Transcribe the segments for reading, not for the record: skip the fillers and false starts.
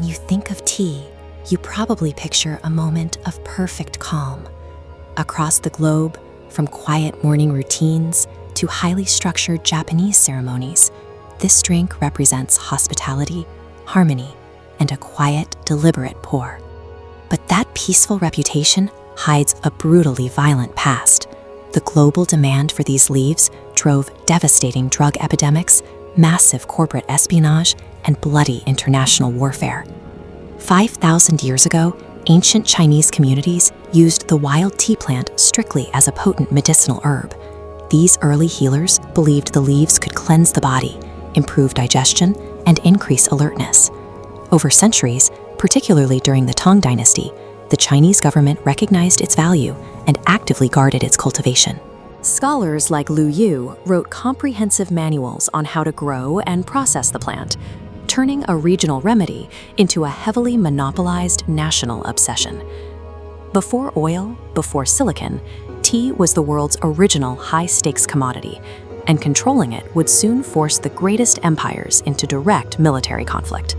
When you think of tea, you probably picture a moment of perfect calm. Across the globe, from quiet morning routines to highly structured Japanese ceremonies, this drink represents hospitality, harmony, and a quiet, deliberate pour. But that peaceful reputation hides a brutally violent past. The global demand for these leaves drove devastating drug epidemics, massive corporate espionage, and bloody international warfare. 5,000 years ago, ancient Chinese communities used the wild tea plant strictly as a potent medicinal herb. These early healers believed the leaves could cleanse the body, improve digestion, and increase alertness. Over centuries, particularly during the Tang Dynasty, the Chinese government recognized its value and actively guarded its cultivation. Scholars like Lu Yu wrote comprehensive manuals on how to grow and process the plant, turning a regional remedy into a heavily monopolized national obsession. Before oil, before silicon, tea was the world's original high-stakes commodity, and controlling it would soon force the greatest empires into direct military conflict.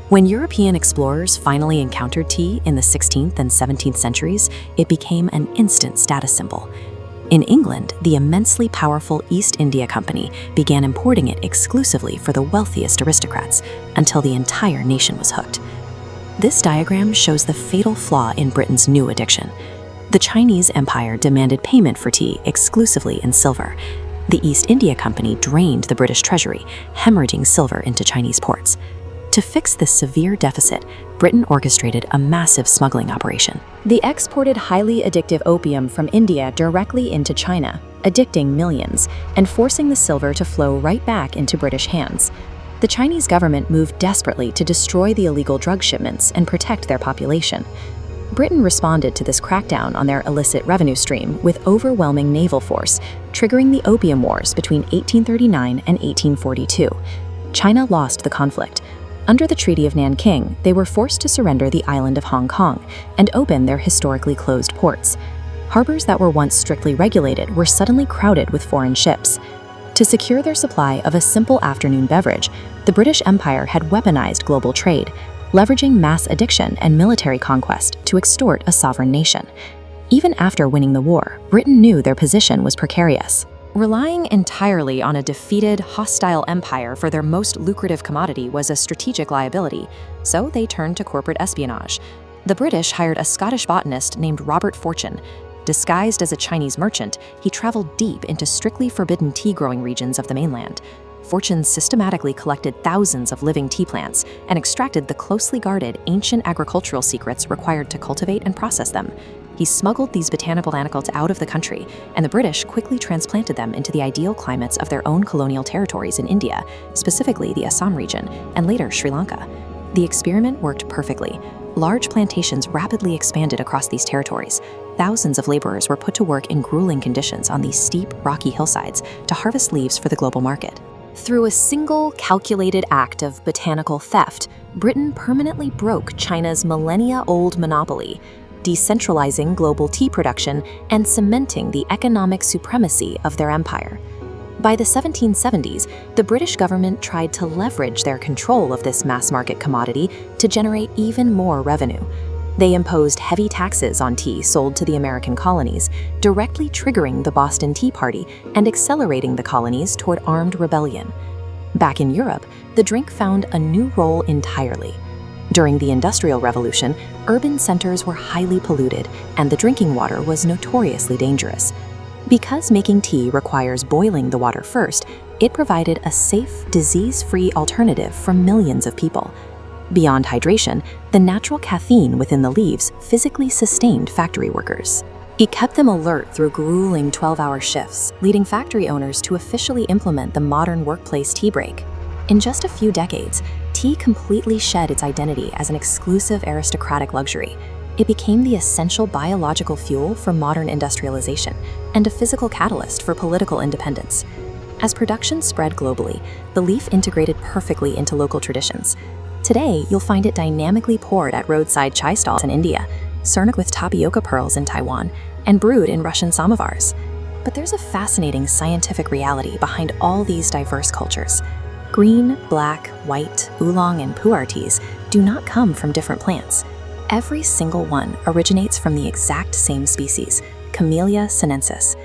When European explorers finally encountered tea in the 16th and 17th centuries, it became an instant status symbol. In England, the immensely powerful East India Company began importing it exclusively for the wealthiest aristocrats, until the entire nation was hooked. This diagram shows the fatal flaw in Britain's new addiction. The Chinese Empire demanded payment for tea exclusively in silver. The East India Company drained the British treasury, hemorrhaging silver into Chinese ports. To fix this severe deficit, Britain orchestrated a massive smuggling operation. They exported highly addictive opium from India directly into China, addicting millions, and forcing the silver to flow right back into British hands. The Chinese government moved desperately to destroy the illegal drug shipments and protect their population. Britain responded to this crackdown on their illicit revenue stream with overwhelming naval force, triggering the Opium Wars between 1839 and 1842. China lost the conflict. Under the Treaty of Nanking, they were forced to surrender the island of Hong Kong and open their historically closed ports. Harbors that were once strictly regulated were suddenly crowded with foreign ships. To secure their supply of a simple afternoon beverage, the British Empire had weaponized global trade, leveraging mass addiction and military conquest to extort a sovereign nation. Even after winning the war, Britain knew their position was precarious. Relying entirely on a defeated, hostile empire for their most lucrative commodity was a strategic liability, so they turned to corporate espionage. The British hired a Scottish botanist named Robert Fortune. Disguised as a Chinese merchant, he traveled deep into strictly forbidden tea-growing regions of the mainland. Fortune systematically collected thousands of living tea plants and extracted the closely guarded ancient agricultural secrets required to cultivate and process them. He smuggled these botanicals out of the country, and the British quickly transplanted them into the ideal climates of their own colonial territories in India, specifically the Assam region, and later Sri Lanka. The experiment worked perfectly. Large plantations rapidly expanded across these territories. Thousands of laborers were put to work in grueling conditions on these steep, rocky hillsides to harvest leaves for the global market. Through a single, calculated act of botanical theft, Britain permanently broke China's millennia-old monopoly, decentralizing global tea production and cementing the economic supremacy of their empire. By the 1770s, the British government tried to leverage their control of this mass-market commodity to generate even more revenue. They imposed heavy taxes on tea sold to the American colonies, directly triggering the Boston Tea Party and accelerating the colonies toward armed rebellion. Back in Europe, the drink found a new role entirely. During the Industrial Revolution, urban centers were highly polluted, and the drinking water was notoriously dangerous. Because making tea requires boiling the water first, it provided a safe, disease-free alternative for millions of people. Beyond hydration, the natural caffeine within the leaves physically sustained factory workers. It kept them alert through grueling 12-hour shifts, leading factory owners to officially implement the modern workplace tea break. In just a few decades, tea completely shed its identity as an exclusive aristocratic luxury. It became the essential biological fuel for modern industrialization and a physical catalyst for political independence. As production spread globally, the leaf integrated perfectly into local traditions. Today, you'll find it dynamically poured at roadside chai stalls in India, served with tapioca pearls in Taiwan, and brewed in Russian samovars. But there's a fascinating scientific reality behind all these diverse cultures. Green, black, white, oolong, and pu'er teas do not come from different plants. Every single one originates from the exact same species, Camellia sinensis.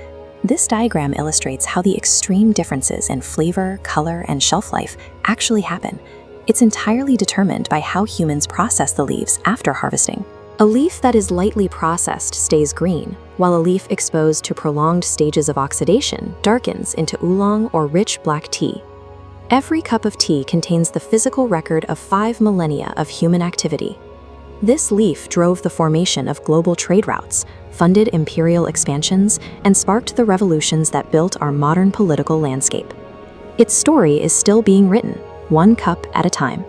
This diagram illustrates how the extreme differences in flavor, color, and shelf life actually happen. It's entirely determined by how humans process the leaves after harvesting. A leaf that is lightly processed stays green, while a leaf exposed to prolonged stages of oxidation darkens into oolong or rich black tea. Every cup of tea contains the physical record of 5 millennia of human activity. This leaf drove the formation of global trade routes, funded imperial expansions, and sparked the revolutions that built our modern political landscape. Its story is still being written, one cup at a time.